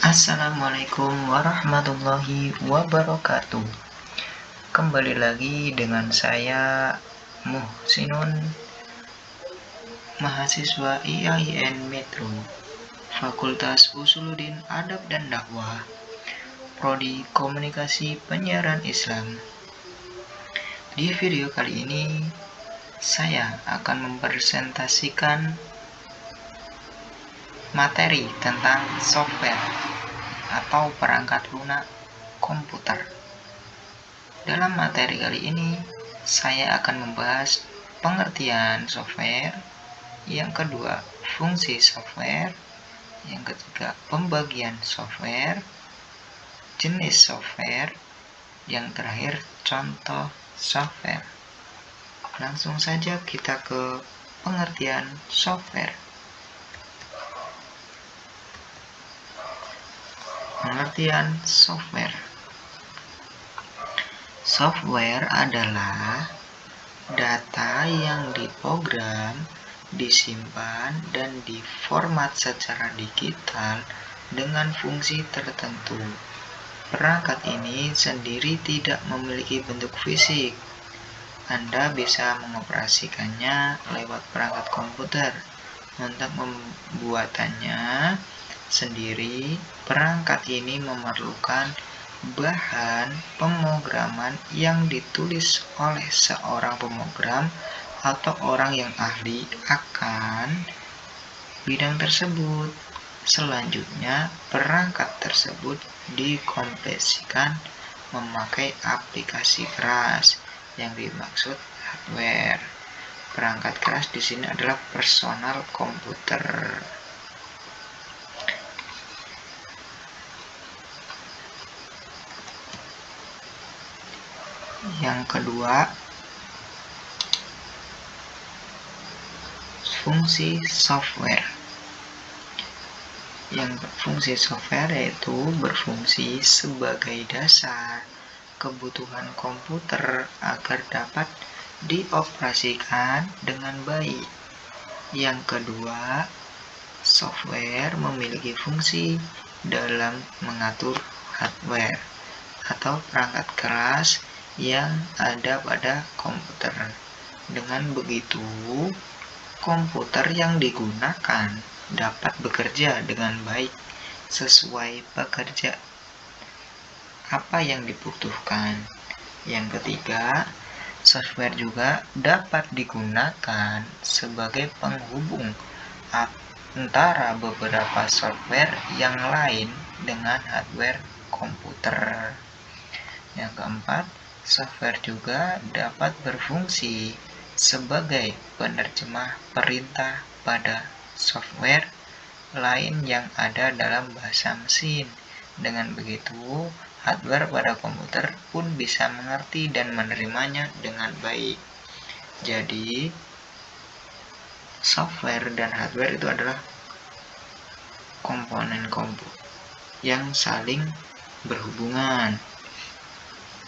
Assalamualaikum warahmatullahi wabarakatuh. Kembali lagi dengan saya Muhsinun, mahasiswa IAIN Metro, Fakultas Usuluddin Adab dan Dakwah, Prodi Komunikasi Penyiaran Islam. Di video kali ini saya akan mempresentasikan materi tentang software atau perangkat lunak komputer. Dalam materi kali ini, saya akan membahas pengertian software, yang kedua, fungsi software, yang ketiga, pembagian software, jenis software, yang terakhir, contoh software. Langsung saja kita ke pengertian software. Pengertian software. Software adalah data yang diprogram, disimpan, dan diformat secara digital dengan fungsi tertentu. Perangkat ini sendiri tidak memiliki bentuk fisik. Anda bisa mengoperasikannya lewat perangkat komputer. Untuk membuatannya sendiri, perangkat ini memerlukan bahan pemrograman yang ditulis oleh seorang pemrogram atau orang yang ahli akan bidang tersebut. Selanjutnya, perangkat tersebut dikompresikan memakai aplikasi keras yang dimaksud hardware. Perangkat keras di sini adalah personal komputer. Yang kedua, fungsi software. Yang fungsi software yaitu berfungsi sebagai dasar kebutuhan komputer agar dapat dioperasikan dengan baik. Yang kedua, software memiliki fungsi dalam mengatur hardware atau perangkat keras yang ada pada komputer. Dengan begitu, komputer yang digunakan dapat bekerja dengan baik sesuai pekerja apa yang dibutuhkan. Yang ketiga, software juga dapat digunakan sebagai penghubung antara beberapa software yang lain dengan hardware komputer. Yang keempat, software juga dapat berfungsi sebagai penerjemah perintah pada software lain yang ada dalam bahasa mesin. Dengan begitu, hardware pada komputer pun bisa mengerti dan menerimanya dengan baik. Jadi, software dan hardware itu adalah komponen komputer yang saling berhubungan.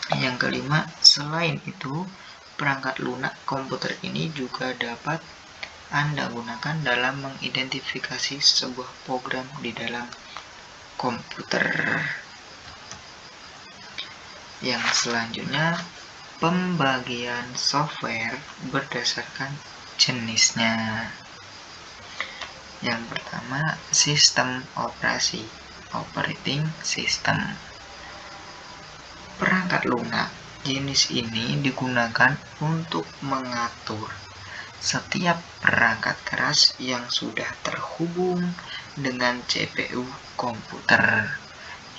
Yang kelima, selain itu, perangkat lunak komputer ini juga dapat Anda gunakan dalam mengidentifikasi sebuah program di dalam komputer. Yang selanjutnya, pembagian software berdasarkan jenisnya. Yang pertama, sistem operasi, operating system. Perangkat lunak jenis ini digunakan untuk mengatur setiap perangkat keras yang sudah terhubung dengan CPU komputer.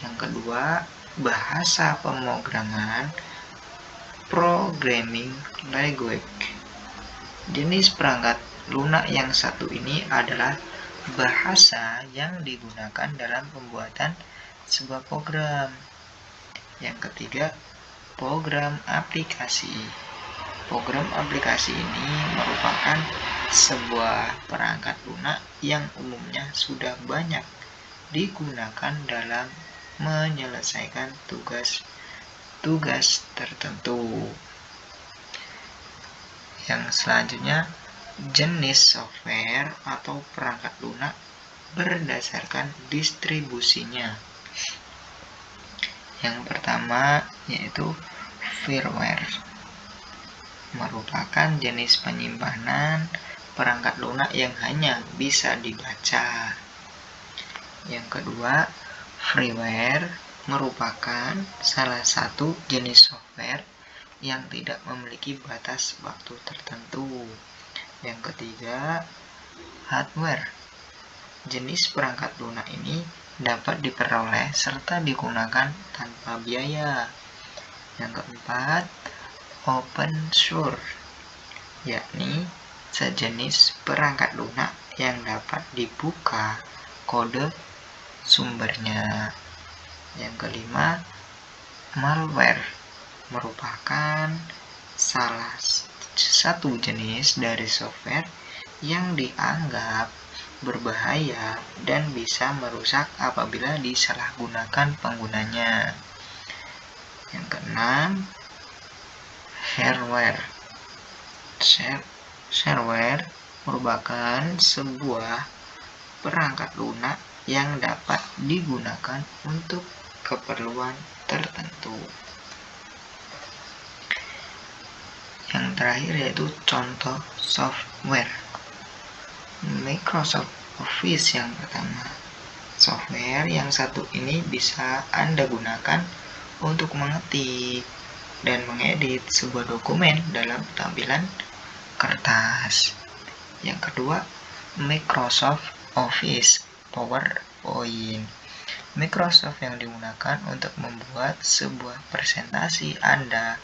Yang kedua, bahasa pemrograman, programming language. Jenis perangkat lunak yang satu ini adalah bahasa yang digunakan dalam pembuatan sebuah program. Yang ketiga, program aplikasi. Program aplikasi ini merupakan sebuah perangkat lunak yang umumnya sudah banyak digunakan dalam menyelesaikan tugas tertentu. Yang selanjutnya, jenis software atau perangkat lunak berdasarkan distribusinya. Yang pertama yaitu firmware, merupakan jenis penyimpanan perangkat lunak yang hanya bisa dibaca. Yang kedua, freeware merupakan salah satu jenis software yang tidak memiliki batas waktu tertentu. Yang ketiga, hardware. Jenis perangkat lunak ini dapat diperoleh serta digunakan tanpa biaya. Yang keempat, open source, yakni sejenis perangkat lunak yang dapat dibuka kode sumbernya. Yang kelima, malware merupakan salah satu jenis dari software yang dianggap berbahaya dan bisa merusak apabila disalahgunakan penggunanya. Yang keenam, shareware. Shareware merupakan sebuah perangkat lunak yang dapat digunakan untuk keperluan tertentu. Yang terakhir yaitu contoh software. Microsoft Office yang pertama. Software yang satu ini bisa Anda gunakan untuk mengetik dan mengedit sebuah dokumen dalam tampilan kertas. Yang kedua, Microsoft Office PowerPoint. Microsoft yang digunakan untuk membuat sebuah presentasi. Anda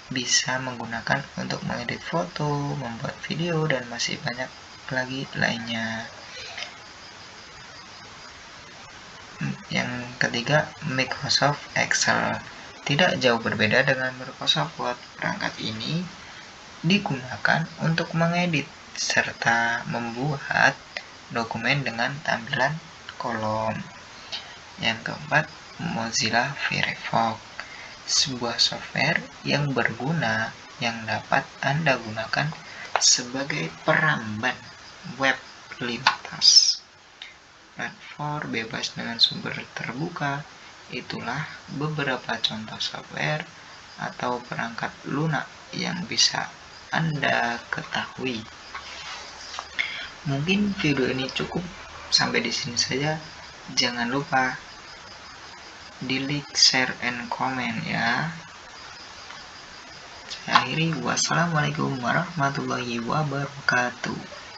bisa menggunakan untuk mengedit foto, membuat video, dan masih banyak lagi lainnya. Yang ketiga, Microsoft Excel. Tidak jauh berbeda dengan Microsoft Word. Perangkat ini digunakan untuk mengedit serta membuat dokumen dengan tampilan kolom. Yang keempat, Mozilla Firefox, sebuah software yang berguna yang dapat Anda gunakan sebagai peramban web lintas. Platform bebas dengan sumber terbuka. Itulah beberapa contoh software atau perangkat lunak yang bisa Anda ketahui. Mungkin video ini cukup sampai di sini saja. Jangan lupa di like, share, and comment ya. Saya akhiri, wassalamualaikum warahmatullahi wabarakatuh.